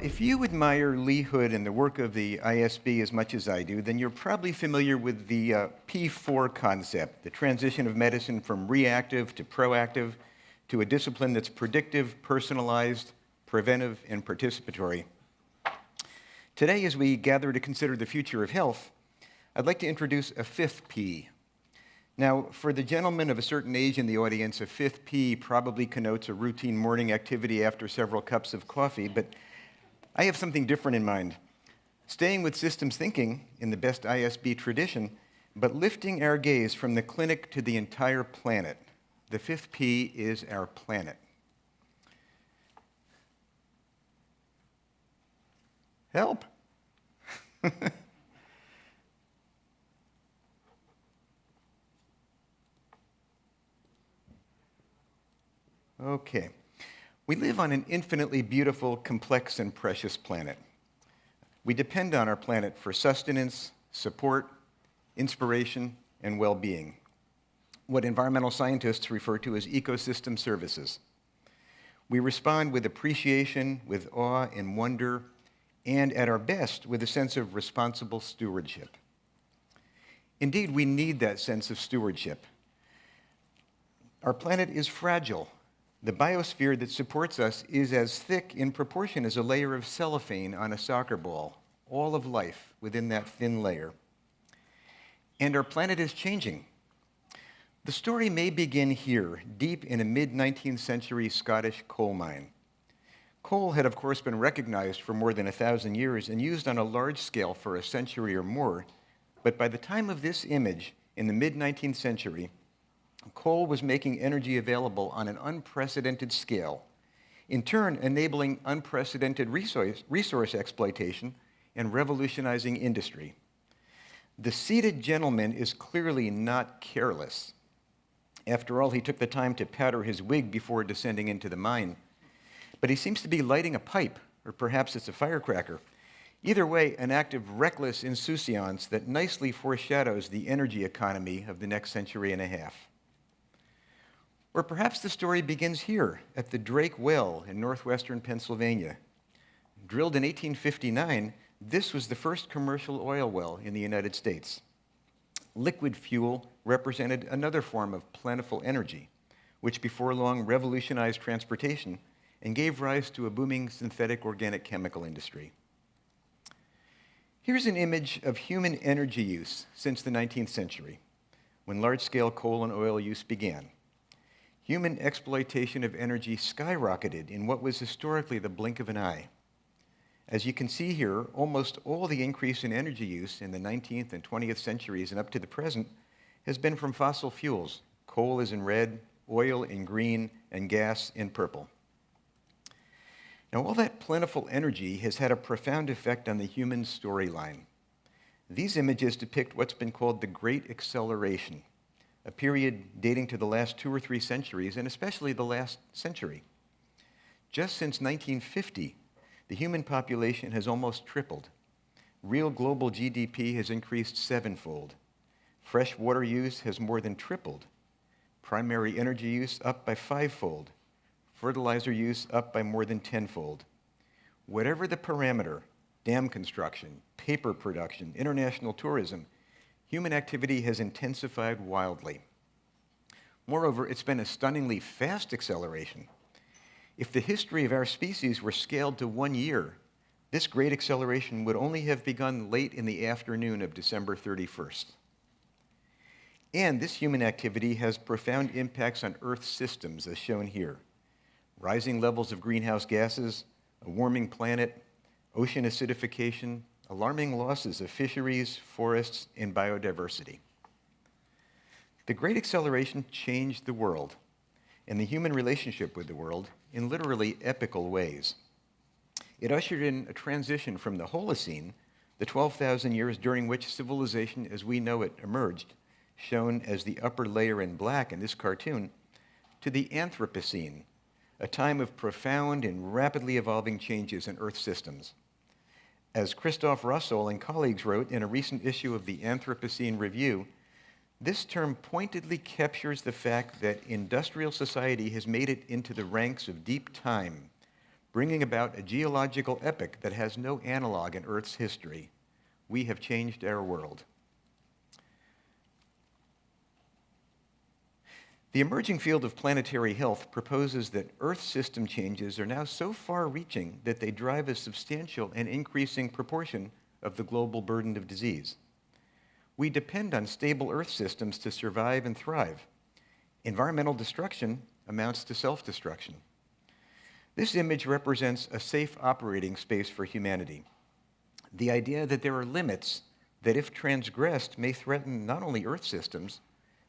if you admire Lee Hood and the work of the ISB as much as I do, then you're probably familiar with the P4 concept, the transition of medicine from reactive to proactive to a discipline that's predictive, personalized, preventive, and participatory. Today, as we gather to consider the future of health, I'd like to introduce a fifth P. Now, for the gentleman of a certain age in the audience, a fifth P probably connotes a routine morning activity after several cups of coffee, but I have something different in mind. Staying with systems thinking in the best ISB tradition, but lifting our gaze from the clinic to the entire planet. The fifth P is our planet. Help. Okay. We live on an infinitely beautiful, complex, and precious planet. We depend on our planet for sustenance, support, inspiration, and well-being, what environmental scientists refer to as ecosystem services. We respond with appreciation, with awe and wonder, and at our best, with a sense of responsible stewardship. Indeed, we need that sense of stewardship. Our planet is fragile. The biosphere that supports us is as thick in proportion as a layer of cellophane on a soccer ball, all of life within that thin layer. And our planet is changing. The story may begin here, deep in a mid-19th century Scottish coal mine. Coal had, of course, been recognized for more than 1,000 years and used on a large scale for a century or more, but by the time of this image, in the mid-19th century, coal was making energy available on an unprecedented scale, in turn enabling unprecedented resource exploitation and revolutionizing industry. The seated gentleman is clearly not careless. After all, he took the time to powder his wig before descending into the mine. But he seems to be lighting a pipe, or perhaps it's a firecracker. Either way, an act of reckless insouciance that nicely foreshadows the energy economy of the next century and a half. Or perhaps the story begins here at the Drake Well in northwestern Pennsylvania. Drilled in 1859, this was the first commercial oil well in the United States. Liquid fuel represented another form of plentiful energy, which before long revolutionized transportation and gave rise to a booming synthetic organic chemical industry. Here's an image of human energy use since the 19th century, when large-scale coal and oil use began. Human exploitation of energy skyrocketed in what was historically the blink of an eye. As you can see here, almost all the increase in energy use in the 19th and 20th centuries and up to the present has been from fossil fuels. Coal is in red, oil in green, and gas in purple. Now, all that plentiful energy has had a profound effect on the human storyline. These images depict what's been called the Great Acceleration, a period dating to the last 2 or 3 centuries, and especially the last century. Just since 1950, the human population has almost tripled. Real global GDP has increased 7-fold. Fresh water use has more than tripled. Primary energy use up by 5-fold. Fertilizer use up by more than 10-fold. Whatever the parameter, dam construction, paper production, international tourism, human activity has intensified wildly. Moreover, it's been a stunningly fast acceleration. If the history of our species were scaled to 1 year, this great acceleration would only have begun late in the afternoon of December 31st. And this human activity has profound impacts on Earth's systems, as shown here. Rising levels of greenhouse gases, a warming planet, ocean acidification, alarming losses of fisheries, forests, and biodiversity. The Great Acceleration changed the world and the human relationship with the world in literally epical ways. It ushered in a transition from the Holocene, the 12,000 years during which civilization as we know it emerged, shown as the upper layer in black in this cartoon, to the Anthropocene, a time of profound and rapidly evolving changes in Earth systems. As Christoph Russell and colleagues wrote in a recent issue of the Anthropocene Review, this term pointedly captures the fact that industrial society has made it into the ranks of deep time, bringing about a geological epoch that has no analog in Earth's history. We have changed our world. The emerging field of planetary health proposes that Earth system changes are now so far-reaching that they drive a substantial and increasing proportion of the global burden of disease. We depend on stable Earth systems to survive and thrive. Environmental destruction amounts to self-destruction. This image represents a safe operating space for humanity. The idea that there are limits that, if transgressed, may threaten not only Earth systems,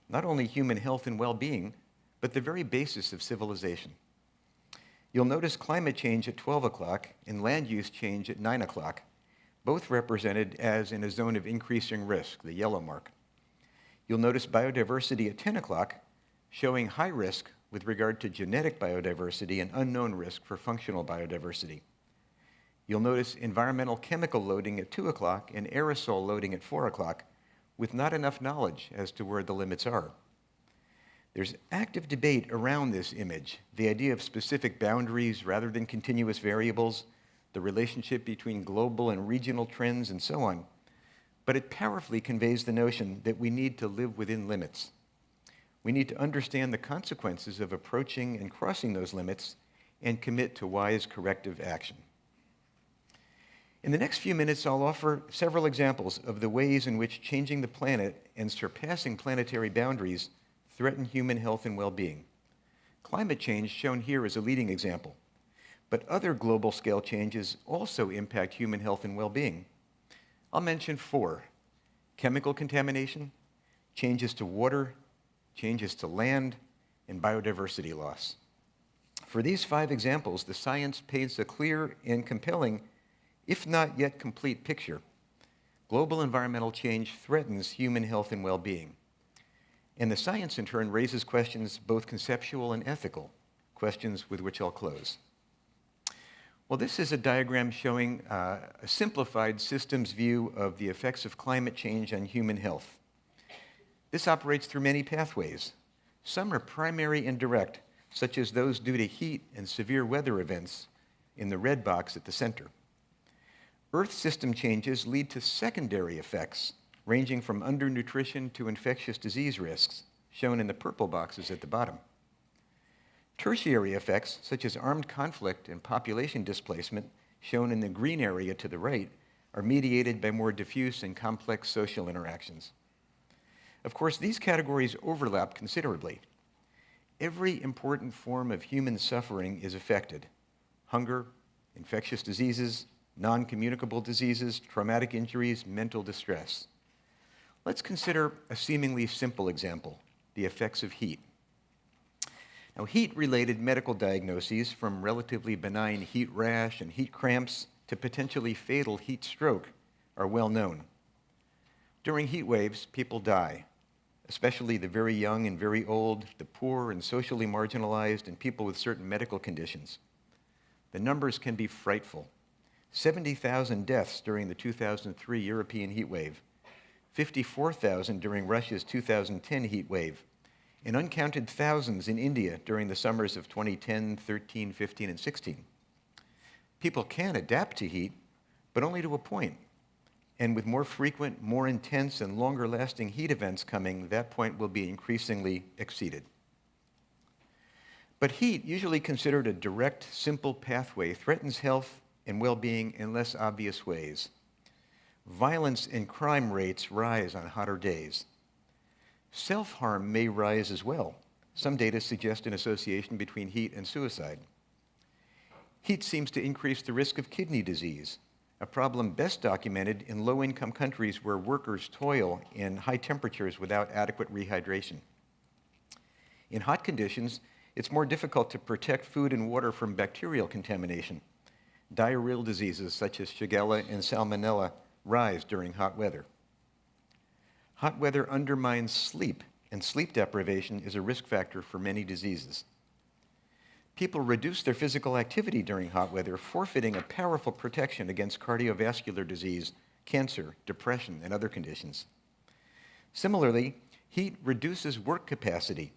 not only human health and well-being, but the very basis of civilization. You'll notice climate change at 12 o'clock and land use change at 9 o'clock, both represented as in a zone of increasing risk, the yellow mark. You'll notice biodiversity at 10 o'clock, showing high risk with regard to genetic biodiversity and unknown risk for functional biodiversity. You'll notice environmental chemical loading at 2 o'clock and aerosol loading at 4 o'clock, with not enough knowledge as to where the limits are. There's active debate around this image, the idea of specific boundaries rather than continuous variables, the relationship between global and regional trends, and so on. But it powerfully conveys the notion that we need to live within limits. We need to understand the consequences of approaching and crossing those limits and commit to wise corrective action. In the next few minutes, I'll offer several examples of the ways in which changing the planet and surpassing planetary boundaries threaten human health and well-being. Climate change, shown here as a leading example, but other global scale changes also impact human health and well-being. I'll mention 4: chemical contamination, changes to water, changes to land, and biodiversity loss. For these 5 examples, the science paints a clear and compelling, if not yet complete, picture. Global environmental change threatens human health and well-being. And the science, in turn, raises questions both conceptual and ethical, questions with which I'll close. Well, this is a diagram showing a simplified systems view of the effects of climate change on human health. This operates through many pathways. Some are primary and direct, such as those due to heat and severe weather events in the red box at the center. Earth system changes lead to secondary effects, ranging from undernutrition to infectious disease risks, shown in the purple boxes at the bottom. Tertiary effects, such as armed conflict and population displacement, shown in the green area to the right, are mediated by more diffuse and complex social interactions. Of course, these categories overlap considerably. Every important form of human suffering is affected: hunger, infectious diseases, non-communicable diseases, traumatic injuries, mental distress. Let's consider a seemingly simple example: the effects of heat. Now, heat-related medical diagnoses, from relatively benign heat rash and heat cramps to potentially fatal heat stroke, are well known. During heat waves, people die, especially the very young and very old, the poor and socially marginalized, and people with certain medical conditions. The numbers can be frightful. 70,000 deaths during the 2003 European heat wave, 54,000 during Russia's 2010 heat wave, and uncounted thousands in India during the summers of 2010, 13, 15, and 16. People can adapt to heat, but only to a point. And with more frequent, more intense, and longer-lasting heat events coming, that point will be increasingly exceeded. But heat, usually considered a direct, simple pathway, threatens health and well-being in less obvious ways. Violence and crime rates rise on hotter days. Self-harm may rise as well. Some data suggest an association between heat and suicide. Heat seems to increase the risk of kidney disease, a problem best documented in low-income countries where workers toil in high temperatures without adequate rehydration. In hot conditions, it's more difficult to protect food and water from bacterial contamination. Diarrheal diseases such as Shigella and Salmonella rise during hot weather. Hot weather undermines sleep, and sleep deprivation is a risk factor for many diseases. People reduce their physical activity during hot weather, forfeiting a powerful protection against cardiovascular disease, cancer, depression, and other conditions. Similarly, heat reduces work capacity.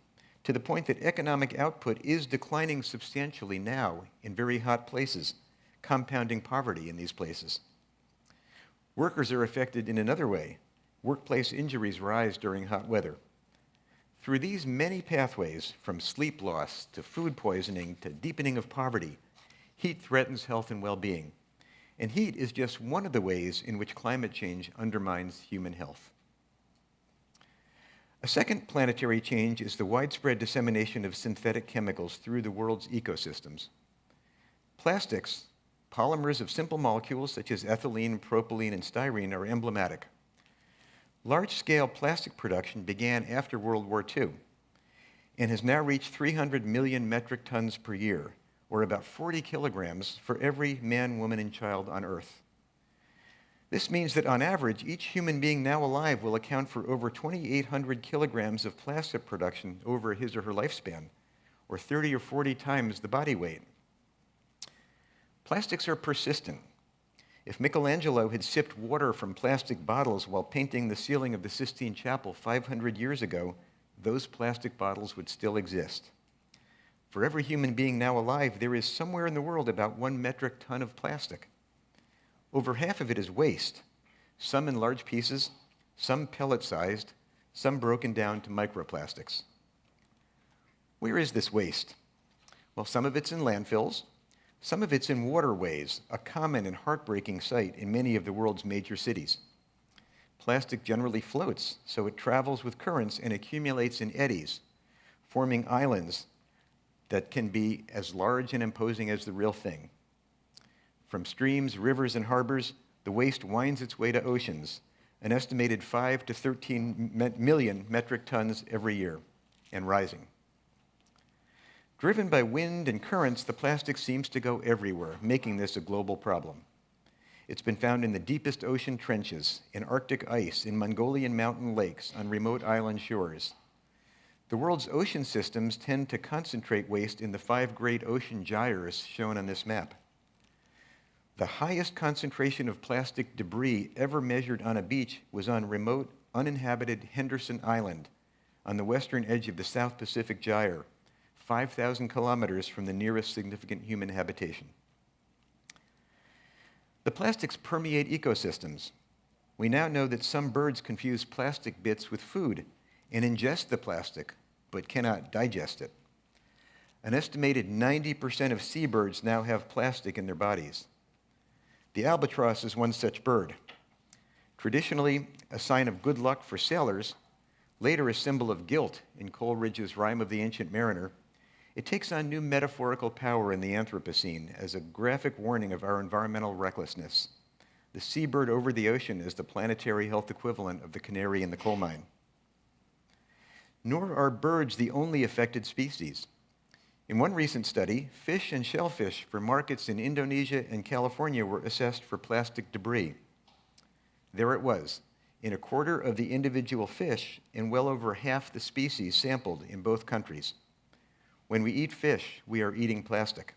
to the point that economic output is declining substantially now in very hot places, compounding poverty in these places. Workers are affected in another way. Workplace injuries rise during hot weather. Through these many pathways, from sleep loss to food poisoning to deepening of poverty, heat threatens health and well-being. And heat is just one of the ways in which climate change undermines human health. A second planetary change is the widespread dissemination of synthetic chemicals through the world's ecosystems. Plastics, polymers of simple molecules such as ethylene, propylene, and styrene, are emblematic. Large-scale plastic production began after World War II and has now reached 300 million metric tons per year, or about 40 kilograms for every man, woman, and child on Earth. This means that on average, each human being now alive will account for over 2,800 kilograms of plastic production over his or her lifespan, or 30 or 40 times the body weight. Plastics are persistent. If Michelangelo had sipped water from plastic bottles while painting the ceiling of the Sistine Chapel 500 years ago, those plastic bottles would still exist. For every human being now alive, there is somewhere in the world about 1 metric ton of plastic. Over half of it is waste, some in large pieces, some pellet-sized, some broken down to microplastics. Where is this waste? Well, some of it's in landfills. Some of it's in waterways, a common and heartbreaking sight in many of the world's major cities. Plastic generally floats, so it travels with currents and accumulates in eddies, forming islands that can be as large and imposing as the real thing. From streams, rivers, and harbors, the waste winds its way to oceans, an estimated 5 to 13 million metric tons every year, and rising. Driven by wind and currents, the plastic seems to go everywhere, making this a global problem. It's been found in the deepest ocean trenches, in Arctic ice, in Mongolian mountain lakes, on remote island shores. The world's ocean systems tend to concentrate waste in the 5 great ocean gyres shown on this map. The highest concentration of plastic debris ever measured on a beach was on remote, uninhabited Henderson Island on the western edge of the South Pacific Gyre, 5,000 kilometers from the nearest significant human habitation. The plastics permeate ecosystems. We now know that some birds confuse plastic bits with food and ingest the plastic, but cannot digest it. An estimated 90% of seabirds now have plastic in their bodies. The albatross is one such bird. Traditionally a sign of good luck for sailors, later a symbol of guilt in Coleridge's Rime of the Ancient Mariner, it takes on new metaphorical power in the Anthropocene as a graphic warning of our environmental recklessness. The seabird over the ocean is the planetary health equivalent of the canary in the coal mine. Nor are birds the only affected species. In one recent study, fish and shellfish for markets in Indonesia and California were assessed for plastic debris. There it was, in a quarter of the individual fish and well over half the species sampled in both countries. When we eat fish, we are eating plastic.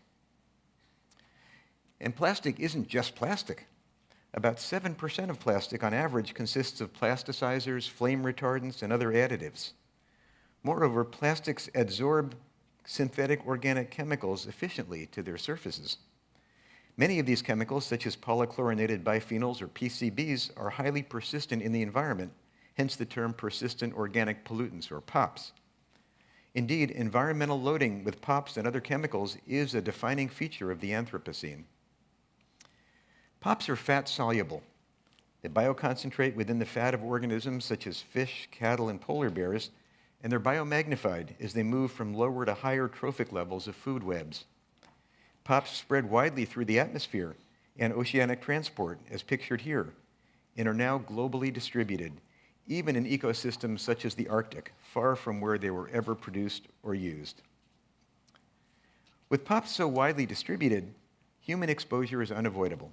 And plastic isn't just plastic. About 7% of plastic on average consists of plasticizers, flame retardants, and other additives. Moreover, plastics adsorb synthetic organic chemicals efficiently to their surfaces. Many of these chemicals, such as polychlorinated biphenyls or PCBs, are highly persistent in the environment, hence the term persistent organic pollutants, or POPs. Indeed, environmental loading with POPs and other chemicals is a defining feature of the Anthropocene. POPs are fat-soluble. They bioconcentrate within the fat of organisms such as fish, cattle, and polar bears, and they're biomagnified as they move from lower to higher trophic levels of food webs. POPs spread widely through the atmosphere and oceanic transport, as pictured here, and are now globally distributed, even in ecosystems such as the Arctic, far from where they were ever produced or used. With POPs so widely distributed, human exposure is unavoidable.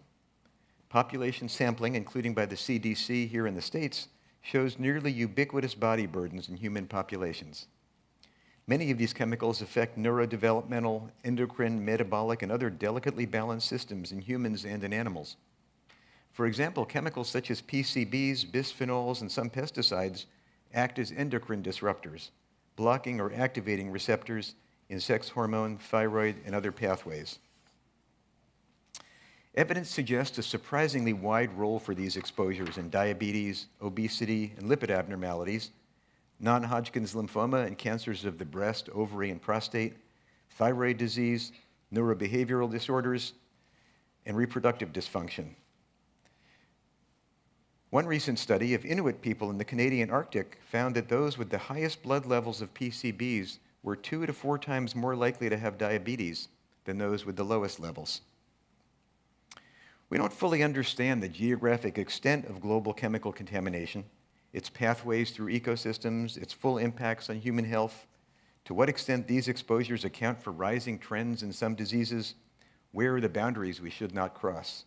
Population sampling, including by the CDC here in the States, shows nearly ubiquitous body burdens in human populations. Many of these chemicals affect neurodevelopmental, endocrine, metabolic, and other delicately balanced systems in humans and in animals. For example, chemicals such as PCBs, bisphenols, and some pesticides act as endocrine disruptors, blocking or activating receptors in sex hormone, thyroid, and other pathways. Evidence suggests a surprisingly wide role for these exposures in diabetes, obesity, and lipid abnormalities, non-Hodgkin's lymphoma and cancers of the breast, ovary, and prostate, thyroid disease, neurobehavioral disorders, and reproductive dysfunction. One recent study of Inuit people in the Canadian Arctic found that those with the highest blood levels of PCBs were 2 to 4 times more likely to have diabetes than those with the lowest levels. We don't fully understand the geographic extent of global chemical contamination, its pathways through ecosystems, its full impacts on human health, to what extent these exposures account for rising trends in some diseases, where are the boundaries we should not cross.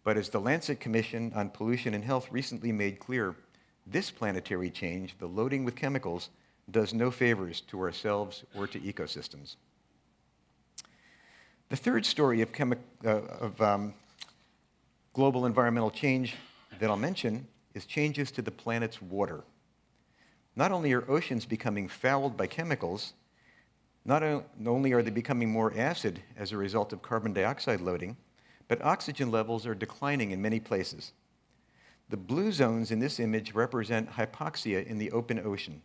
But as the Lancet Commission on Pollution and Health recently made clear, this planetary change, the loading with chemicals, does no favors to ourselves or to ecosystems. The third story of global environmental change that I'll mention is changes to the planet's water. Not only are oceans becoming fouled by chemicals, not only are they becoming more acid as a result of carbon dioxide loading, but oxygen levels are declining in many places. The blue zones in this image represent hypoxia in the open ocean.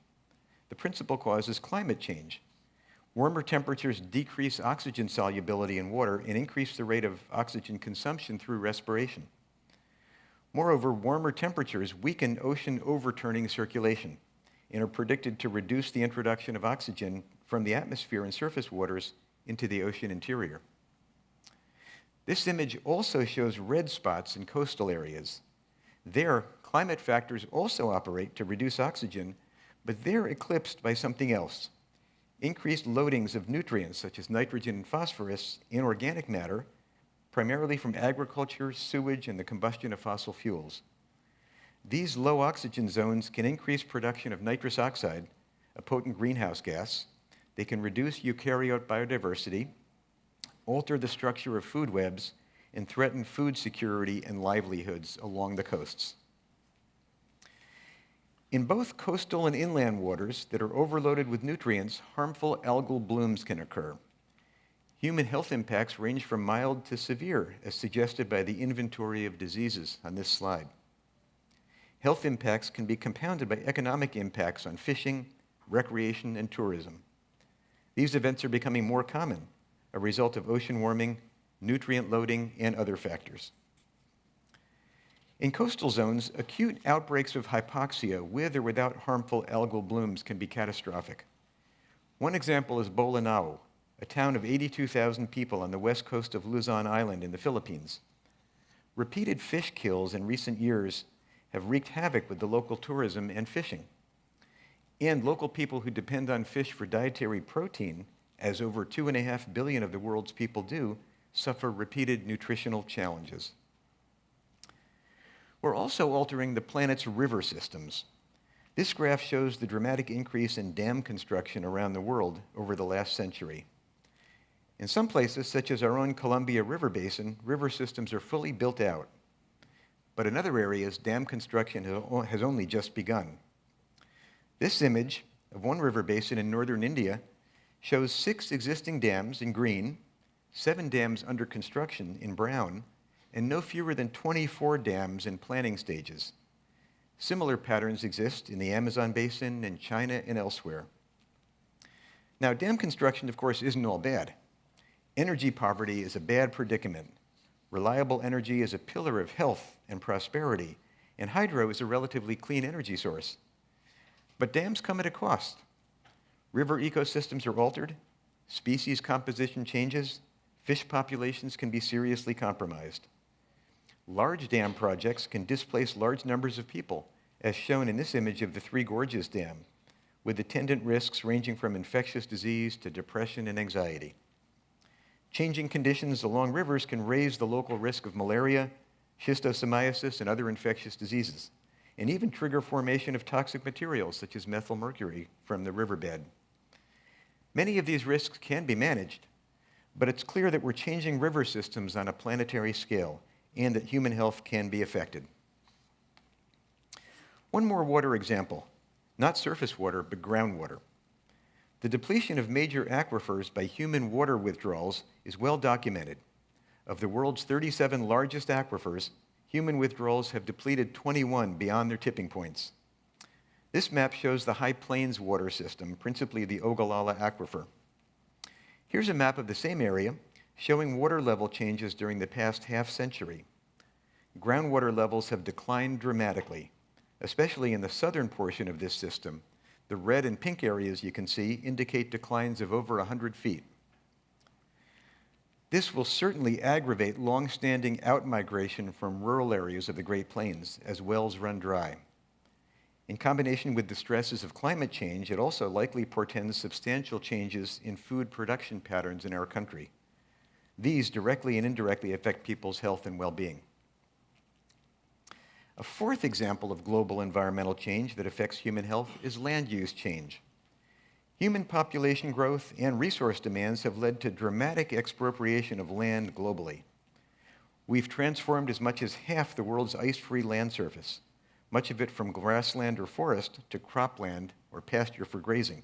The principal cause is climate change. Warmer temperatures decrease oxygen solubility in water and increase the rate of oxygen consumption through respiration. Moreover, warmer temperatures weaken ocean overturning circulation and are predicted to reduce the introduction of oxygen from the atmosphere and surface waters into the ocean interior. This image also shows red spots in coastal areas. There, climate factors also operate to reduce oxygen, but they're eclipsed by something else. Increased loadings of nutrients such as nitrogen and phosphorus in organic matter, primarily from agriculture, sewage, and the combustion of fossil fuels. These low oxygen zones can increase production of nitrous oxide, a potent greenhouse gas. They can reduce eukaryote biodiversity, alter the structure of food webs, and threaten food security and livelihoods along the coasts. In both coastal and inland waters that are overloaded with nutrients, harmful algal blooms can occur. Human health impacts range from mild to severe, as suggested by the inventory of diseases on this slide. Health impacts can be compounded by economic impacts on fishing, recreation, and tourism. These events are becoming more common, a result of ocean warming, nutrient loading, and other factors. In coastal zones, acute outbreaks of hypoxia with or without harmful algal blooms can be catastrophic. One example is Bolanao, a town of 82,000 people on the west coast of Luzon Island in the Philippines. Repeated fish kills in recent years have wreaked havoc with the local tourism and fishing. And local people who depend on fish for dietary protein, as over 2.5 billion of the world's people do, suffer repeated nutritional challenges. We're also altering the planet's river systems. This graph shows the dramatic increase in dam construction around the world over the last century. In some places, such as our own Columbia River Basin, river systems are fully built out. But in other areas, dam construction has only just begun. This image of one river basin in northern India shows 6 existing dams in green, 7 dams under construction in brown, and no fewer than 24 dams in planning stages. Similar patterns exist in the Amazon basin, in China, and elsewhere. Now, dam construction, of course, isn't all bad. Energy poverty is a bad predicament. Reliable energy is a pillar of health and prosperity, and hydro is a relatively clean energy source. But dams come at a cost. River ecosystems are altered, species composition changes, fish populations can be seriously compromised. Large dam projects can displace large numbers of people, as shown in this image of the Three Gorges Dam, with attendant risks ranging from infectious disease to depression and anxiety. Changing conditions along rivers can raise the local risk of malaria, schistosomiasis, and other infectious diseases, and even trigger formation of toxic materials such as methylmercury from the riverbed. Many of these risks can be managed, but it's clear that we're changing river systems on a planetary scale and that human health can be affected. One more water example, not surface water, but groundwater. The depletion of major aquifers by human water withdrawals is well documented. Of the world's 37 largest aquifers, human withdrawals have depleted 21 beyond their tipping points. This map shows the High Plains water system, principally the Ogallala Aquifer. Here's a map of the same area showing water level changes during the past half-century. Groundwater levels have declined dramatically, especially in the southern portion of this system. The red and pink areas you can see indicate declines of over 100 feet. This will certainly aggravate long-standing outmigration from rural areas of the Great Plains as wells run dry. In combination with the stresses of climate change, it also likely portends substantial changes in food production patterns in our country. These directly and indirectly affect people's health and well-being. A fourth example of global environmental change that affects human health is land use change. Human population growth and resource demands have led to dramatic expropriation of land globally. We've transformed as much as half the world's ice-free land surface, much of it from grassland or forest to cropland or pasture for grazing.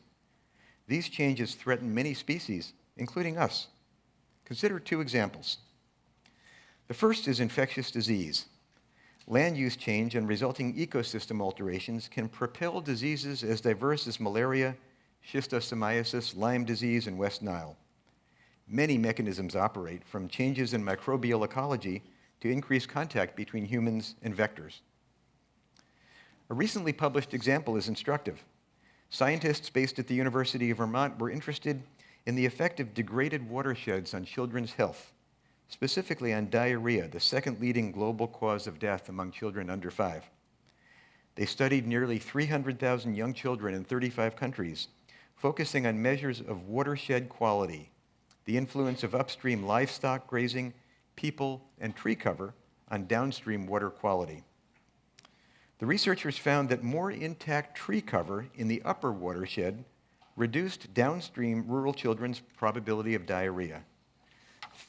These changes threaten many species, including us. Consider two examples. The first is infectious disease. Land use change and resulting ecosystem alterations can propel diseases as diverse as malaria, schistosomiasis, Lyme disease, and West Nile. Many mechanisms operate, from changes in microbial ecology to increased contact between humans and vectors. A recently published example is instructive. Scientists based at the University of Vermont were interested in the effect of degraded watersheds on children's health, specifically on diarrhea, the second leading global cause of death among children under 5. They studied nearly 300,000 young children in 35 countries, focusing on measures of watershed quality, the influence of upstream livestock grazing, people, and tree cover on downstream water quality. The researchers found that more intact tree cover in the upper watershed reduced downstream rural children's probability of diarrhea.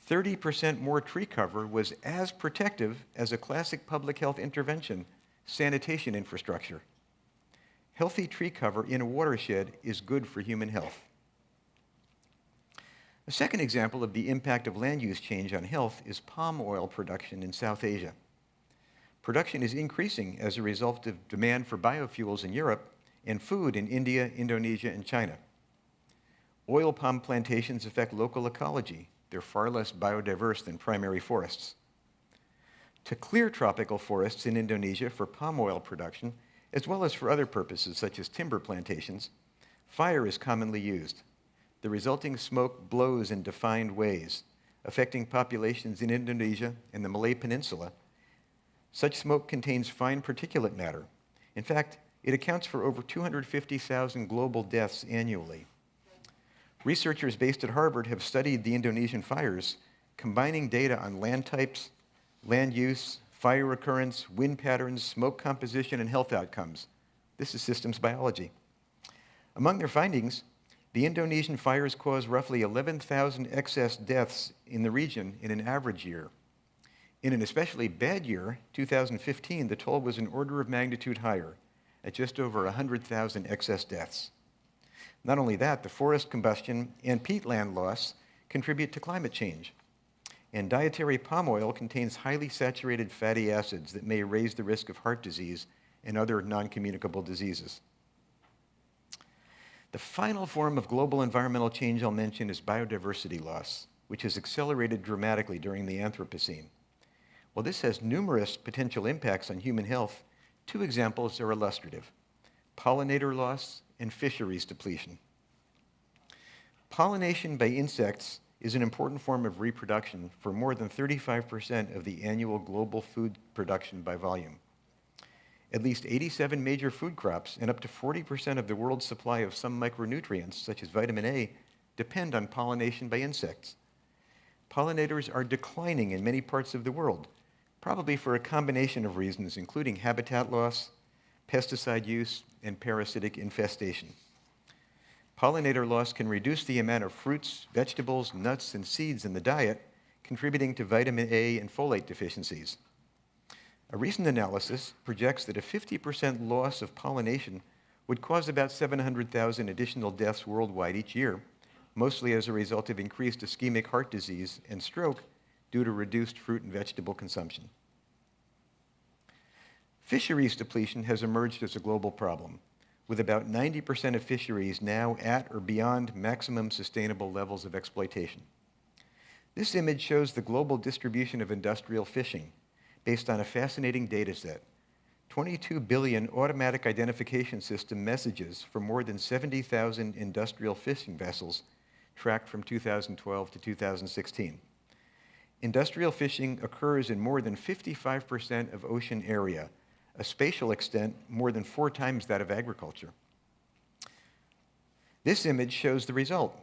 30% more tree cover was as protective as a classic public health intervention, sanitation infrastructure. Healthy tree cover in a watershed is good for human health. A second example of the impact of land use change on health is palm oil production in South Asia. Production is increasing as a result of demand for biofuels in Europe and food in India, Indonesia, and China. Oil palm plantations affect local ecology. They're far less biodiverse than primary forests. To clear tropical forests in Indonesia for palm oil production, as well as for other purposes such as timber plantations, fire is commonly used. The resulting smoke blows in defined ways, affecting populations in Indonesia and the Malay Peninsula. Such smoke contains fine particulate matter. In fact, it accounts for over 250,000 global deaths annually. Researchers based at Harvard have studied the Indonesian fires, combining data on land types, land use, fire occurrence, wind patterns, smoke composition, and health outcomes. This is systems biology. Among their findings, the Indonesian fires cause roughly 11,000 excess deaths in the region in an average year. In an especially bad year, 2015, the toll was an order of magnitude higher, at just over 100,000 excess deaths. Not only that, the forest combustion and peatland loss contribute to climate change. And dietary palm oil contains highly saturated fatty acids that may raise the risk of heart disease and other non-communicable diseases. The final form of global environmental change I'll mention is biodiversity loss, which has accelerated dramatically during the Anthropocene. While this has numerous potential impacts on human health, two examples are illustrative: pollinator loss and fisheries depletion. Pollination by insects is an important form of reproduction for more than 35% of the annual global food production by volume. At least 87 major food crops and up to 40% of the world's supply of some micronutrients, such as vitamin A, depend on pollination by insects. Pollinators are declining in many parts of the world, probably for a combination of reasons, including habitat loss, pesticide use, and parasitic infestation. Pollinator loss can reduce the amount of fruits, vegetables, nuts, and seeds in the diet, contributing to vitamin A and folate deficiencies. A recent analysis projects that a 50% loss of pollination would cause about 700,000 additional deaths worldwide each year, mostly as a result of increased ischemic heart disease and stroke due to reduced fruit and vegetable consumption. Fisheries depletion has emerged as a global problem, with about 90% of fisheries now at or beyond maximum sustainable levels of exploitation. This image shows the global distribution of industrial fishing based on a fascinating data set. 22 billion automatic identification system messages from more than 70,000 industrial fishing vessels tracked from 2012 to 2016. Industrial fishing occurs in more than 55% of ocean area, a spatial extent more than 4 times that of agriculture. This image shows the result: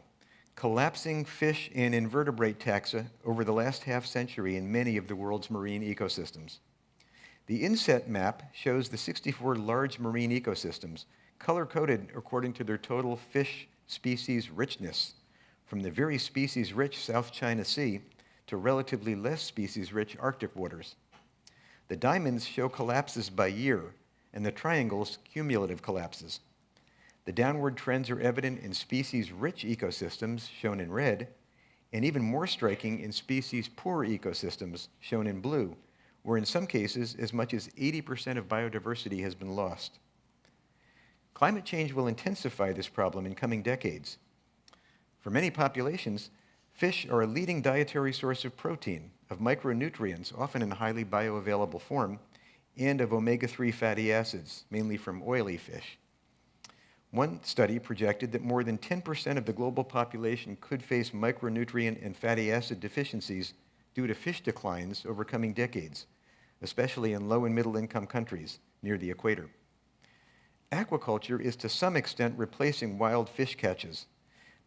collapsing fish and invertebrate taxa over the last half-century in many of the world's marine ecosystems. The inset map shows the 64 large marine ecosystems, color-coded according to their total fish species richness, from the very species-rich South China Sea to relatively less species-rich Arctic waters. The diamonds show collapses by year, and the triangles cumulative collapses. The downward trends are evident in species-rich ecosystems, shown in red, and even more striking in species-poor ecosystems, shown in blue, where in some cases as much as 80% of biodiversity has been lost. Climate change will intensify this problem in coming decades. For many populations, fish are a leading dietary source of protein, of micronutrients, often in highly bioavailable form, and of omega-3 fatty acids, mainly from oily fish. One study projected that more than 10% of the global population could face micronutrient and fatty acid deficiencies due to fish declines over coming decades, especially in low and middle income countries near the equator. Aquaculture is to some extent replacing wild fish catches,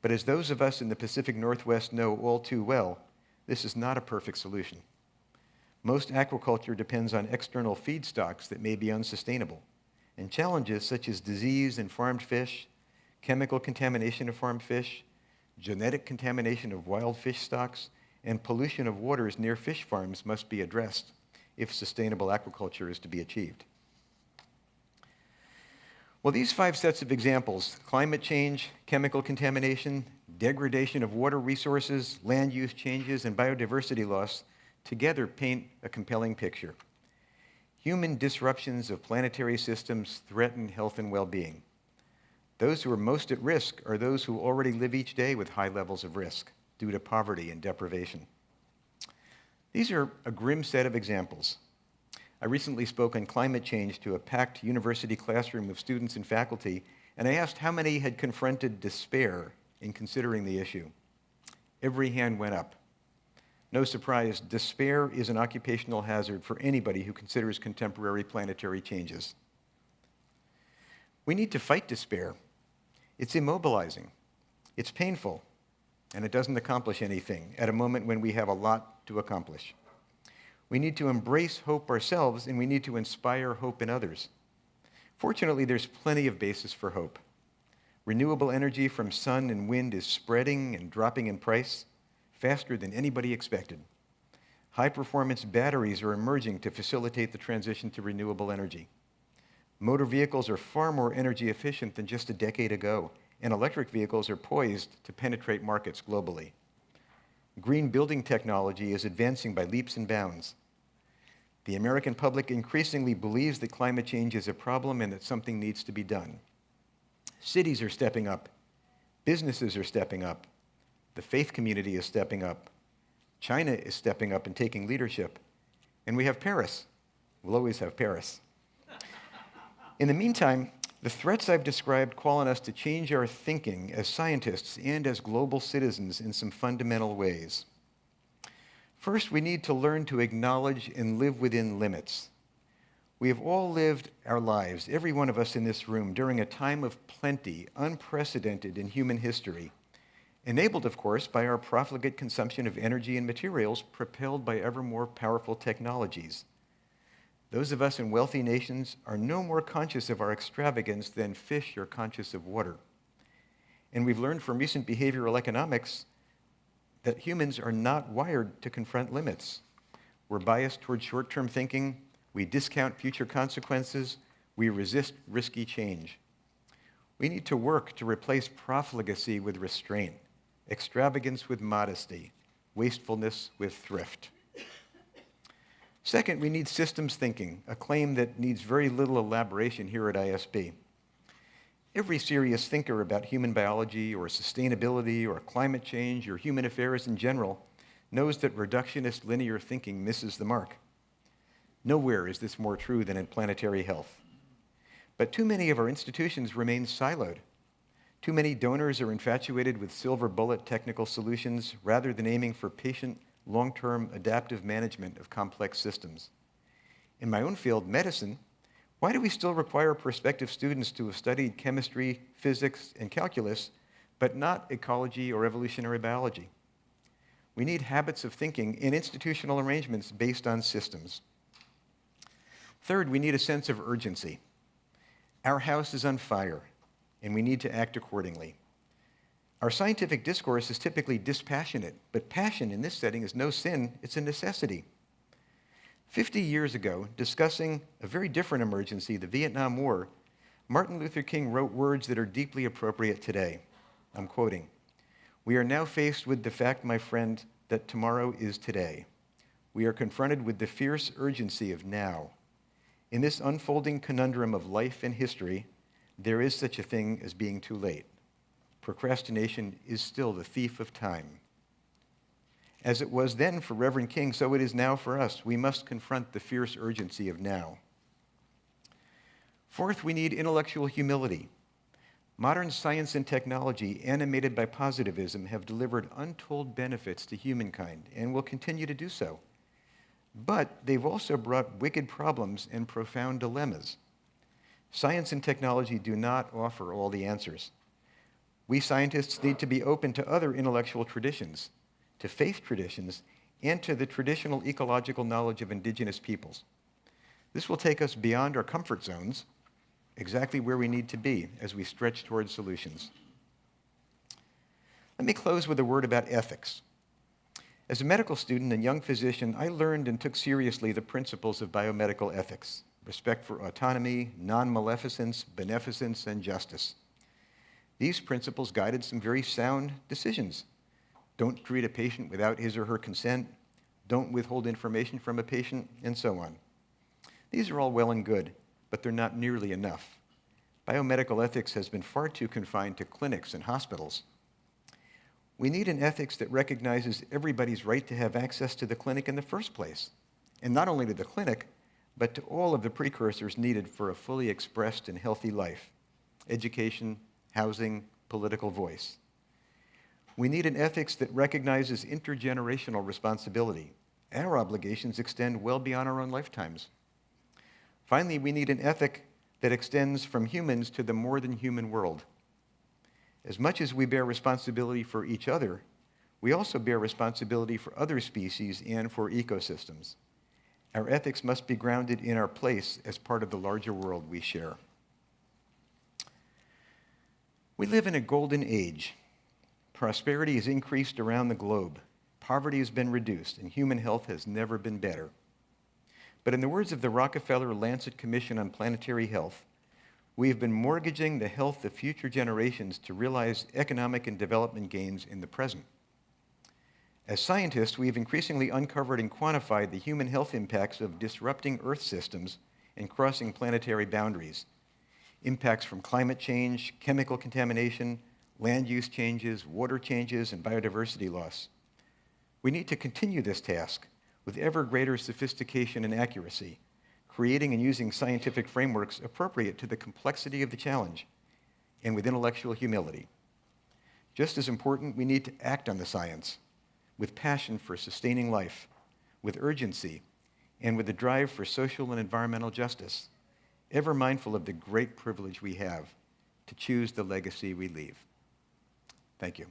but as those of us in the Pacific Northwest know all too well, this is not a perfect solution. Most aquaculture depends on external feedstocks that may be unsustainable, and challenges such as disease in farmed fish, chemical contamination of farmed fish, genetic contamination of wild fish stocks, and pollution of waters near fish farms must be addressed if sustainable aquaculture is to be achieved. Well, these 5 sets of examples, climate change, chemical contamination, degradation of water resources, land use changes, and biodiversity loss, together paint a compelling picture. Human disruptions of planetary systems threaten health and well-being. Those who are most at risk are those who already live each day with high levels of risk due to poverty and deprivation. These are a grim set of examples. I recently spoke on climate change to a packed university classroom of students and faculty, and I asked how many had confronted despair in considering the issue. Every hand went up. No surprise, despair is an occupational hazard for anybody who considers contemporary planetary changes. We need to fight despair. It's immobilizing, it's painful, and it doesn't accomplish anything at a moment when we have a lot to accomplish. We need to embrace hope ourselves, and we need to inspire hope in others. Fortunately, there's plenty of basis for hope. Renewable energy from sun and wind is spreading and dropping in price faster than anybody expected. High-performance batteries are emerging to facilitate the transition to renewable energy. Motor vehicles are far more energy efficient than just a decade ago, and electric vehicles are poised to penetrate markets globally. Green building technology is advancing by leaps and bounds. The American public increasingly believes that climate change is a problem and that something needs to be done. Cities are stepping up. Businesses are stepping up. The faith community is stepping up. China is stepping up and taking leadership. And we have Paris. We'll always have Paris. In the meantime, the threats I've described call on us to change our thinking as scientists and as global citizens in some fundamental ways. First, we need to learn to acknowledge and live within limits. We have all lived our lives, every one of us in this room, during a time of plenty, unprecedented in human history, enabled, of course, by our profligate consumption of energy and materials propelled by ever more powerful technologies. Those of us in wealthy nations are no more conscious of our extravagance than fish are conscious of water. And we've learned from recent behavioral economics that humans are not wired to confront limits. We're biased toward short-term thinking, we discount future consequences, we resist risky change. We need to work to replace profligacy with restraint, extravagance with modesty, wastefulness with thrift. Second, we need systems thinking, a claim that needs very little elaboration here at ISB. Every serious thinker about human biology or sustainability or climate change or human affairs in general knows that reductionist linear thinking misses the mark. Nowhere is this more true than in planetary health. But too many of our institutions remain siloed. Too many donors are infatuated with silver bullet technical solutions rather than aiming for patient, long-term adaptive management of complex systems. In my own field, medicine, why do we still require prospective students to have studied chemistry, physics, and calculus, but not ecology or evolutionary biology? We need habits of thinking in institutional arrangements based on systems. Third, we need a sense of urgency. Our house is on fire, and we need to act accordingly. Our scientific discourse is typically dispassionate, but passion in this setting is no sin, it's a necessity. 50 years ago, discussing a very different emergency, the Vietnam War, Martin Luther King wrote words that are deeply appropriate today. I'm quoting, "We are now faced with the fact, my friend, that tomorrow is today. We are confronted with the fierce urgency of now. In this unfolding conundrum of life and history, there is such a thing as being too late. Procrastination is still the thief of time." As it was then for Reverend King, so it is now for us. We must confront the fierce urgency of now. Fourth, we need intellectual humility. Modern science and technology, animated by positivism, have delivered untold benefits to humankind and will continue to do so. But they've also brought wicked problems and profound dilemmas. Science and technology do not offer all the answers. We scientists need to be open to other intellectual traditions, to faith traditions, and to the traditional ecological knowledge of indigenous peoples. This will take us beyond our comfort zones, exactly where we need to be as we stretch towards solutions. Let me close with a word about ethics. As a medical student and young physician, I learned and took seriously the principles of biomedical ethics: respect for autonomy, non-maleficence, beneficence, and justice. These principles guided some very sound decisions. Don't treat a patient without his or her consent, don't withhold information from a patient, and so on. These are all well and good, but they're not nearly enough. Biomedical ethics has been far too confined to clinics and hospitals. We need an ethics that recognizes everybody's right to have access to the clinic in the first place, and not only to the clinic, but to all of the precursors needed for a fully expressed and healthy life: education, housing, political voice. We need an ethics that recognizes intergenerational responsibility. Our obligations extend well beyond our own lifetimes. Finally, we need an ethic that extends from humans to the more than human world. As much as we bear responsibility for each other, we also bear responsibility for other species and for ecosystems. Our ethics must be grounded in our place as part of the larger world we share. We live in a golden age. Prosperity has increased around the globe. Poverty has been reduced, and human health has never been better. But in the words of the Rockefeller-Lancet Commission on Planetary Health, we have been mortgaging the health of future generations to realize economic and development gains in the present. As scientists, we have increasingly uncovered and quantified the human health impacts of disrupting Earth systems and crossing planetary boundaries. Impacts from climate change, chemical contamination, land use changes, water changes, and biodiversity loss. We need to continue this task with ever greater sophistication and accuracy, creating and using scientific frameworks appropriate to the complexity of the challenge, and with intellectual humility. Just as important, we need to act on the science with passion for sustaining life, with urgency, and with the drive for social and environmental justice, ever mindful of the great privilege we have to choose the legacy we leave. Thank you.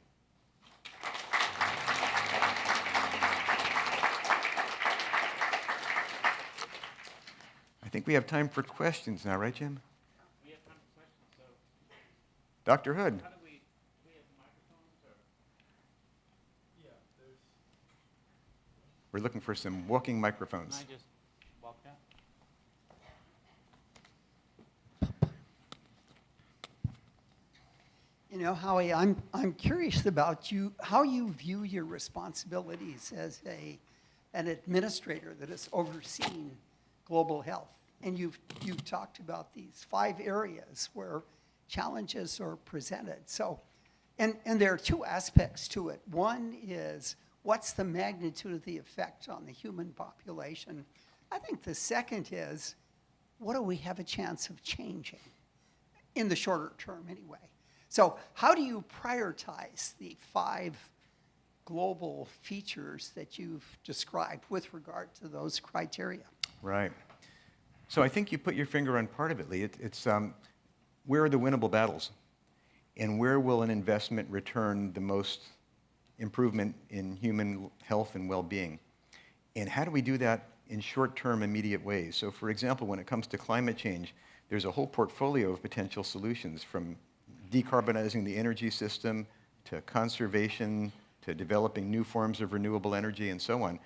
I think we have time for questions now, right, Jim? We have time for questions, so. Dr. Hood. How do we have microphones or? Yeah, there's. We're looking for some walking microphones. Can I just walk down? You know, Howie, I'm curious about you, how you view your responsibilities as an administrator that has overseen global health. And you've talked about these 5 areas where challenges are presented. So, and there are 2 aspects to it. One is, what's the magnitude of the effect on the human population? I think the second is, what do we have a chance of changing? In the shorter term, anyway. So how do you prioritize the 5 global features that you've described with regard to those criteria? Right. So I think you put your finger on part of it, Lee. It's where are the winnable battles? And where will an investment return the most improvement in human health and well-being? And how do we do that in short-term, immediate ways? So for example, when it comes to climate change, there's a whole portfolio of potential solutions, from decarbonizing the energy system to conservation to developing new forms of renewable energy and so on.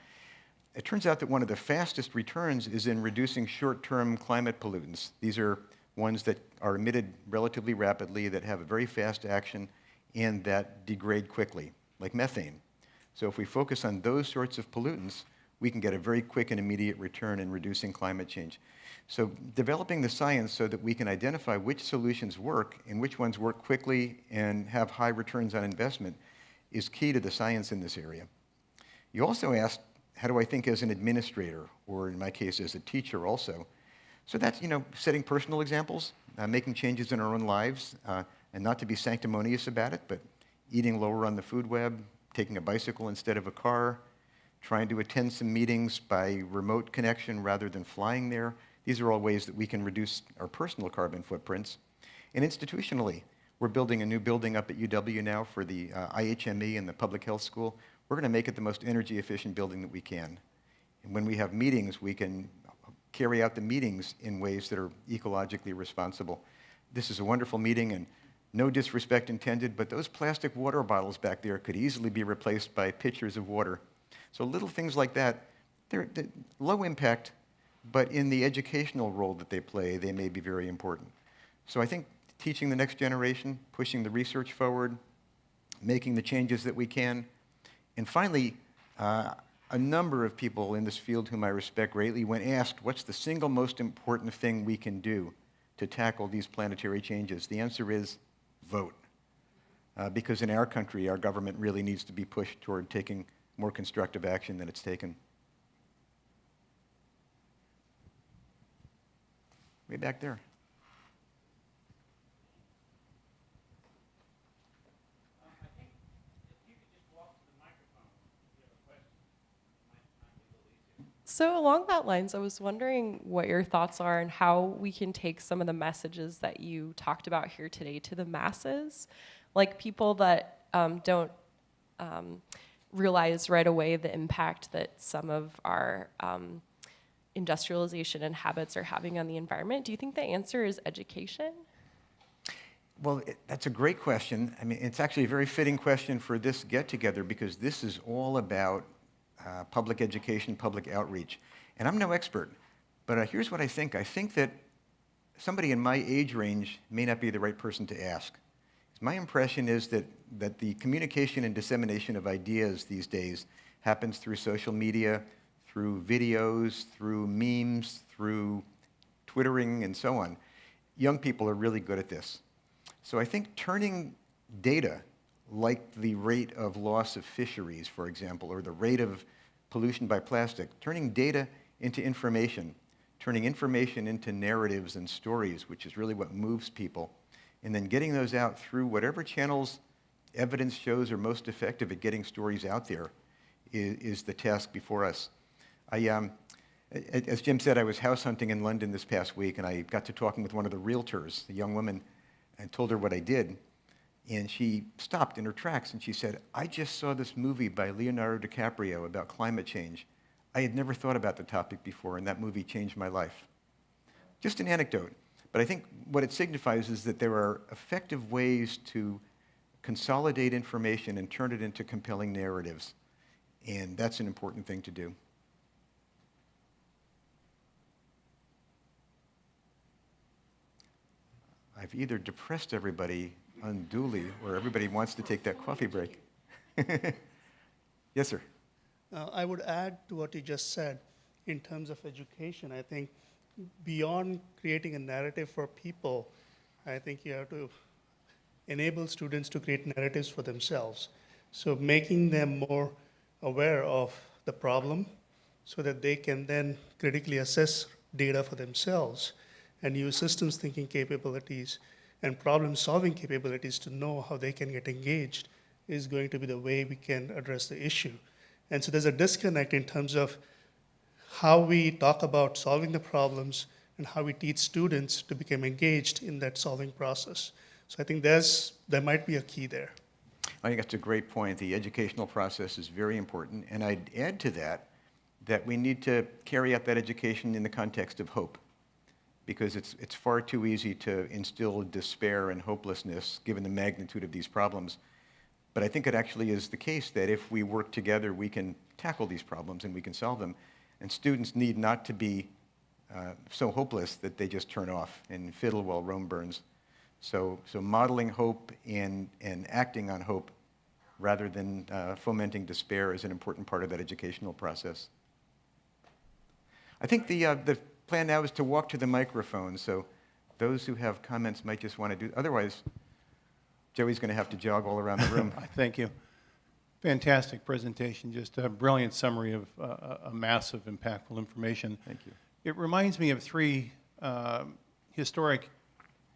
It turns out that one of the fastest returns is in reducing short-term climate pollutants. These are ones that are emitted relatively rapidly, that have a very fast action, and that degrade quickly, like methane. So if we focus on those sorts of pollutants, we can get a very quick and immediate return in reducing climate change. So developing the science so that we can identify which solutions work and which ones work quickly and have high returns on investment is key to the science in this area. You also asked, how do I think as an administrator, or in my case, as a teacher also? So that's, setting personal examples, making changes in our own lives, and not to be sanctimonious about it, but eating lower on the food web, taking a bicycle instead of a car, trying to attend some meetings by remote connection rather than flying there. These are all ways that we can reduce our personal carbon footprints. And institutionally, we're building a new building up at UW now for the IHME and the public health school. We're going to make it the most energy efficient building that we can. And when we have meetings, we can carry out the meetings in ways that are ecologically responsible. This is a wonderful meeting, and no disrespect intended, but those plastic water bottles back there could easily be replaced by pitchers of water. So little things like that, they're low impact, but in the educational role that they play, they may be very important. So I think teaching the next generation, pushing the research forward, making the changes that we can, and finally, a number of people in this field whom I respect greatly, when asked what's the single most important thing we can do to tackle these planetary changes, the answer is vote. Because in our country, our government really needs to be pushed toward taking more constructive action than it's taken. Way back there. I think if you could just walk to the microphone if you have a question, it might be a little easier. So along that lines, I was wondering what your thoughts are on how we can take some of the messages that you talked about here today to the masses, like people that don't realize right away the impact that some of our industrialization and habits are having on the environment. Do you think the answer is education? Well, that's a great question. I mean, it's actually a very fitting question for this get-together, because this is all about public education, public outreach. And I'm no expert, but here's what I think. I think that somebody in my age range may not be the right person to ask. My impression is that the communication and dissemination of ideas these days happens through social media, through videos, through memes, through Twittering, and so on. Young people are really good at this. So I think turning data, like the rate of loss of fisheries, for example, or the rate of pollution by plastic, turning data into information, turning information into narratives and stories, which is really what moves people, and then getting those out through whatever channels evidence shows are most effective at getting stories out there is the task before us. As Jim said, I was house hunting in London this past week, and I got to talking with one of the realtors, a young woman, and told her what I did. And she stopped in her tracks, and she said, I just saw this movie by Leonardo DiCaprio about climate change. I had never thought about the topic before, and that movie changed my life. Just an anecdote, but I think what it signifies is that there are effective ways to consolidate information and turn it into compelling narratives, and that's an important thing to do. I've either depressed everybody unduly, where everybody wants to take that coffee break. Yes, sir. I would add to what you just said in terms of education. I think beyond creating a narrative for people, I think you have to enable students to create narratives for themselves. So making them more aware of the problem so that they can then critically assess data for themselves and use systems thinking capabilities and problem-solving capabilities to know how they can get engaged is going to be the way we can address the issue. And so there's a disconnect in terms of how we talk about solving the problems and how we teach students to become engaged in that solving process. So I think there might be a key there. I think that's a great point. The educational process is very important. And I'd add to that we need to carry out that education in the context of hope, because it's far too easy to instill despair and hopelessness given the magnitude of these problems. But I think it actually is the case that if we work together, we can tackle these problems and we can solve them. And students need not to be so hopeless that they just turn off and fiddle while Rome burns. So modeling hope and acting on hope rather than fomenting despair is an important part of that educational process. I think the plan now is to walk to the microphone, so those who have comments might just want to do, otherwise Joey's going to have to jog all around the room. Thank you. Fantastic presentation, just a brilliant summary of a massive, impactful information. Thank you. It reminds me of three historic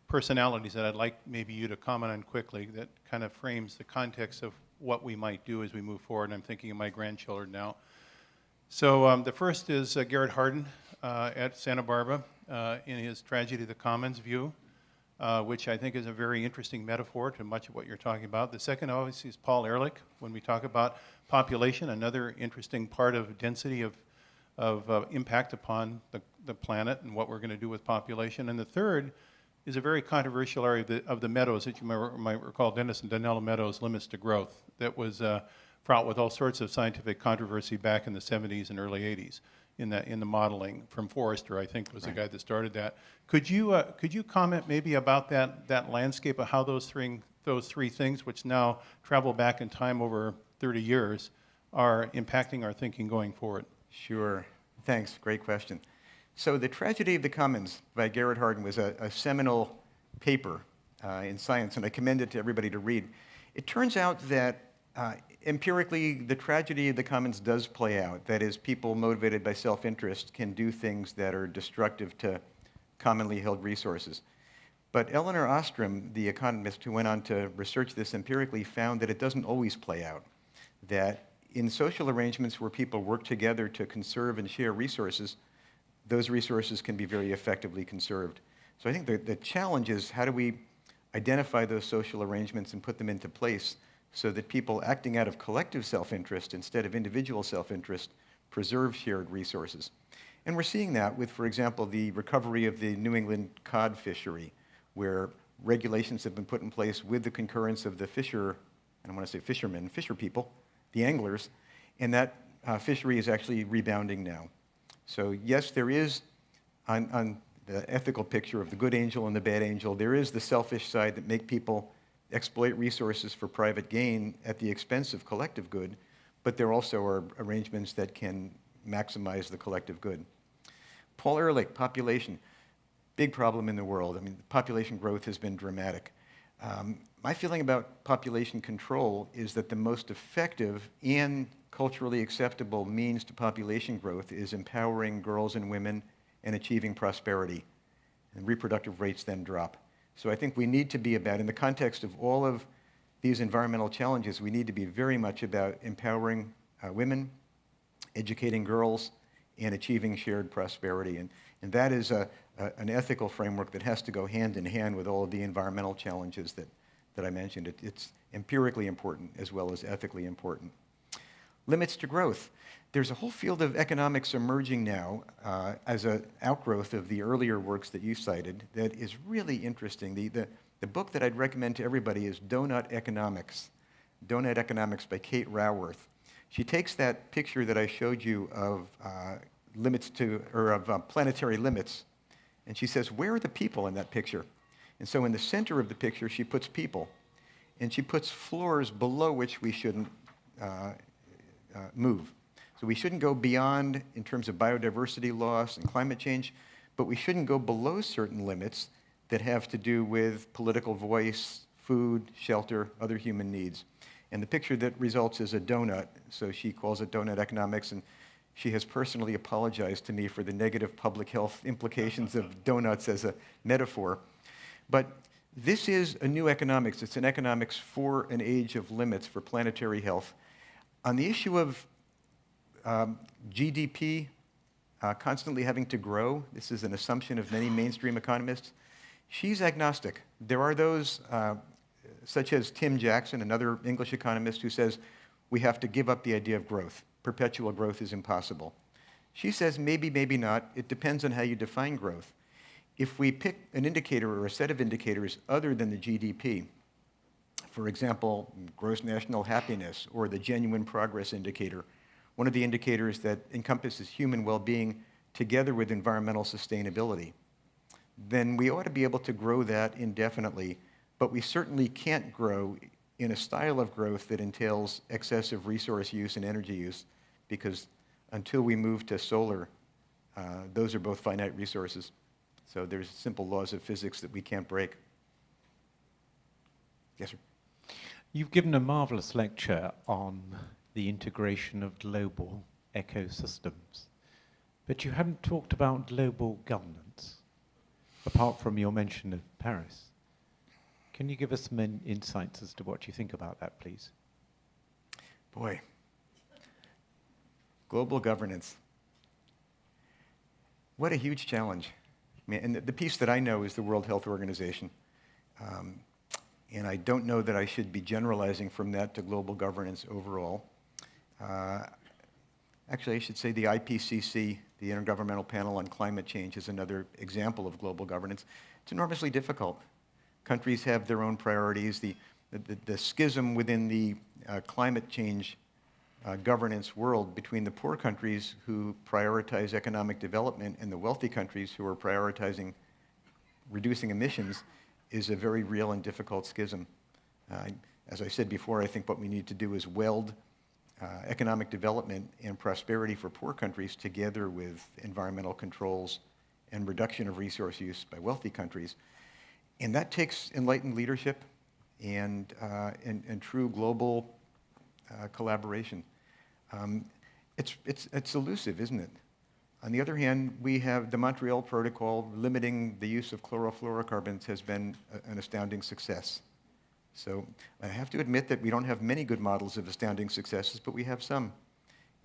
personalities that I'd like maybe you to comment on quickly that kind of frames the context of what we might do as we move forward. I'm thinking of my grandchildren now. So the first is Garrett Hardin at Santa Barbara in his Tragedy of the Commons view, which I think is a very interesting metaphor to much of what you're talking about. The second, obviously, is Paul Ehrlich, when we talk about population, another interesting part of density of impact upon the planet and what we're going to do with population. And the third is a very controversial area of the Meadows that you might recall, Dennis and Donella Meadows' Limits to Growth, that was fraught with all sorts of scientific controversy back in the 70s and early 80s. In the modeling from Forrester, I think was the guy that started that. Could you comment maybe about that landscape of how those three things, which now travel back in time over 30 years, are impacting our thinking going forward? Sure. Thanks. Great question. So the Tragedy of the Commons by Garrett Hardin was a seminal paper in science, and I commend it to everybody to read. It turns out that empirically, the tragedy of the commons does play out. That is, people motivated by self-interest can do things that are destructive to commonly held resources. But Elinor Ostrom, the economist who went on to research this empirically, found that it doesn't always play out. That in social arrangements where people work together to conserve and share resources, those resources can be very effectively conserved. So I think the challenge is, how do we identify those social arrangements and put them into place so that people acting out of collective self-interest instead of individual self-interest preserve shared resources. And we're seeing that with, for example, the recovery of the New England cod fishery, where regulations have been put in place with the concurrence of the fisher people, the anglers, and that fishery is actually rebounding now. So yes, there is, on the ethical picture of the good angel and the bad angel, there is the selfish side that make people exploit resources for private gain at the expense of collective good, but there also are arrangements that can maximize the collective good. Paul Ehrlich, population, big problem in the world. I mean, population growth has been dramatic. My feeling about population control is that the most effective and culturally acceptable means to population growth is empowering girls and women and achieving prosperity, and reproductive rates then drop. So I think we need to be about, in the context of all of these environmental challenges, we need to be very much about empowering women, educating girls, and achieving shared prosperity. And that is an ethical framework that has to go hand in hand with all of the environmental challenges that I mentioned. It's empirically important as well as ethically important. Limits to growth. There's a whole field of economics emerging now as an outgrowth of the earlier works that you cited that is really interesting. The book that I'd recommend to everybody is Donut Economics. Donut Economics by Kate Raworth. She takes that picture that I showed you of planetary limits, and she says, where are the people in that picture? And so in the center of the picture, she puts people, and she puts floors below which we shouldn't move. So we shouldn't go beyond in terms of biodiversity loss and climate change, but we shouldn't go below certain limits that have to do with political voice, food, shelter, other human needs. And the picture that results is a donut, so she calls it donut economics, and she has personally apologized to me for the negative public health implications of donuts as a metaphor. But this is a new economics. It's an economics for an age of limits for planetary health. On the issue of GDP constantly having to grow, this is an assumption of many mainstream economists, she's agnostic. There are those, such as Tim Jackson, another English economist, who says we have to give up the idea of growth. Perpetual growth is impossible. She says maybe, maybe not. It depends on how you define growth. If we pick an indicator or a set of indicators other than the GDP, for example, gross national happiness or the genuine progress indicator, one of the indicators that encompasses human well-being together with environmental sustainability, then we ought to be able to grow that indefinitely, but we certainly can't grow in a style of growth that entails excessive resource use and energy use, because until we move to solar, those are both finite resources. So there's simple laws of physics that we can't break. Yes, sir? You've given a marvelous lecture on the integration of global ecosystems, but you haven't talked about global governance, apart from your mention of Paris. Can you give us some insights as to what you think about that, please? Boy, global governance. What a huge challenge. I mean, and the piece that I know is the World Health Organization. And I don't know that I should be generalizing from that to global governance overall. Actually, I should say the IPCC, the Intergovernmental Panel on Climate Change, is another example of global governance. It's enormously difficult. Countries have their own priorities. The schism within the climate change governance world between the poor countries who prioritize economic development and the wealthy countries who are prioritizing reducing emissions is a very real and difficult schism. As I said before, I think what we need to do is weld economic development and prosperity for poor countries together with environmental controls and reduction of resource use by wealthy countries. And that takes enlightened leadership and true global collaboration. It's elusive, isn't it? On the other hand, we have the Montreal Protocol limiting the use of chlorofluorocarbons has been an astounding success. So I have to admit that we don't have many good models of astounding successes, but we have some.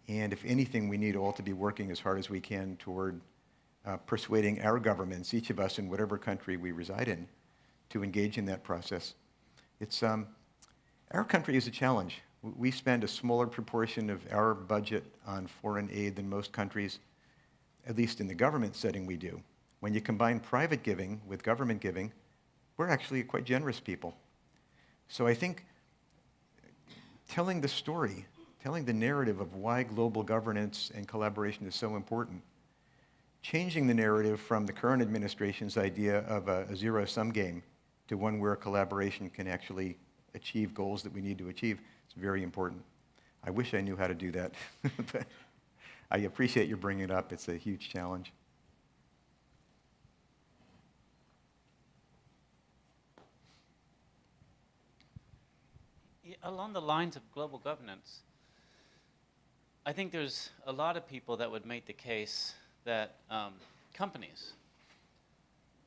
And if anything, we need all to be working as hard as we can toward persuading our governments, each of us in whatever country we reside in, to engage in that process. It's, our country is a challenge. We spend a smaller proportion of our budget on foreign aid than most countries, at least in the government setting we do. When you combine private giving with government giving, we're actually quite generous people. So I think telling the story, telling the narrative of why global governance and collaboration is so important, changing the narrative from the current administration's idea of a zero-sum game to one where collaboration can actually achieve goals that we need to achieve, is very important. I wish I knew how to do that, but I appreciate you bringing it up. It's a huge challenge. Along the lines of global governance, I think there's a lot of people that would make the case that companies,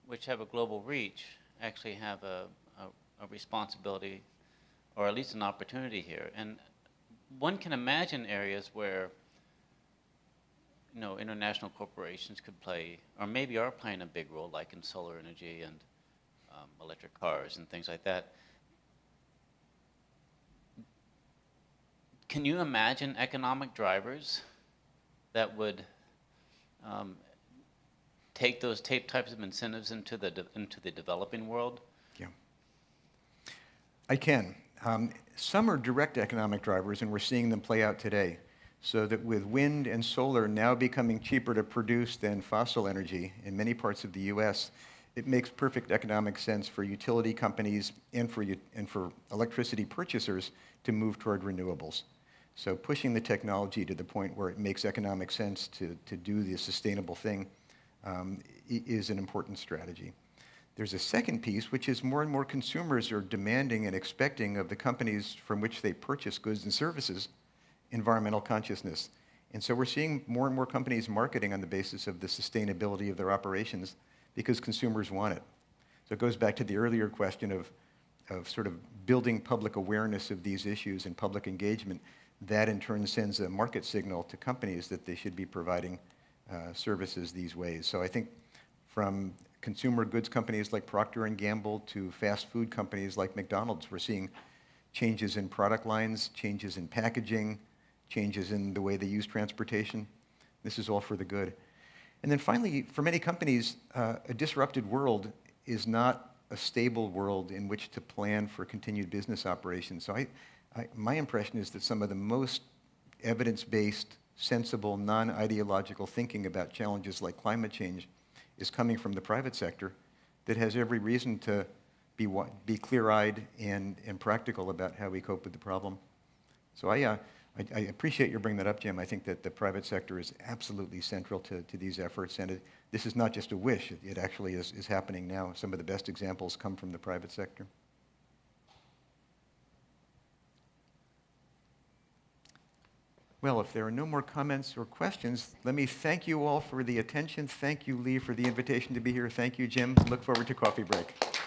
which have a global reach, actually have a responsibility, or at least an opportunity here. And one can imagine areas where, you know, international corporations could play, or maybe are playing a big role, like in solar energy and electric cars and things like that. Can you imagine economic drivers that would take those types of incentives into the developing world? Yeah, I can. Some are direct economic drivers, and we're seeing them play out today. So that with wind and solar now becoming cheaper to produce than fossil energy in many parts of the U.S., it makes perfect economic sense for utility companies and for electricity purchasers to move toward renewables. So pushing the technology to the point where it makes economic sense to do the sustainable thing is an important strategy. There's a second piece, which is more and more consumers are demanding and expecting of the companies from which they purchase goods and services environmental consciousness. And so we're seeing more and more companies marketing on the basis of the sustainability of their operations because consumers want it. So it goes back to the earlier question of sort of building public awareness of these issues and public engagement. That in turn sends a market signal to companies that they should be providing services these ways. So I think from consumer goods companies like Procter & Gamble to fast food companies like McDonald's, we're seeing changes in product lines, changes in packaging, changes in the way they use transportation. This is all for the good. And then finally, for many companies, a disrupted world is not a stable world in which to plan for continued business operations. So my impression is that some of the most evidence-based, sensible, non-ideological thinking about challenges like climate change is coming from the private sector that has every reason to be clear-eyed and practical about how we cope with the problem. So I appreciate you bringing that up, Jim. I think that the private sector is absolutely central to these efforts, and this is not just a wish. It actually is happening now. Some of the best examples come from the private sector. Well, if there are no more comments or questions, let me thank you all for the attention. Thank you, Lee, for the invitation to be here. Thank you, Jim. Look forward to coffee break.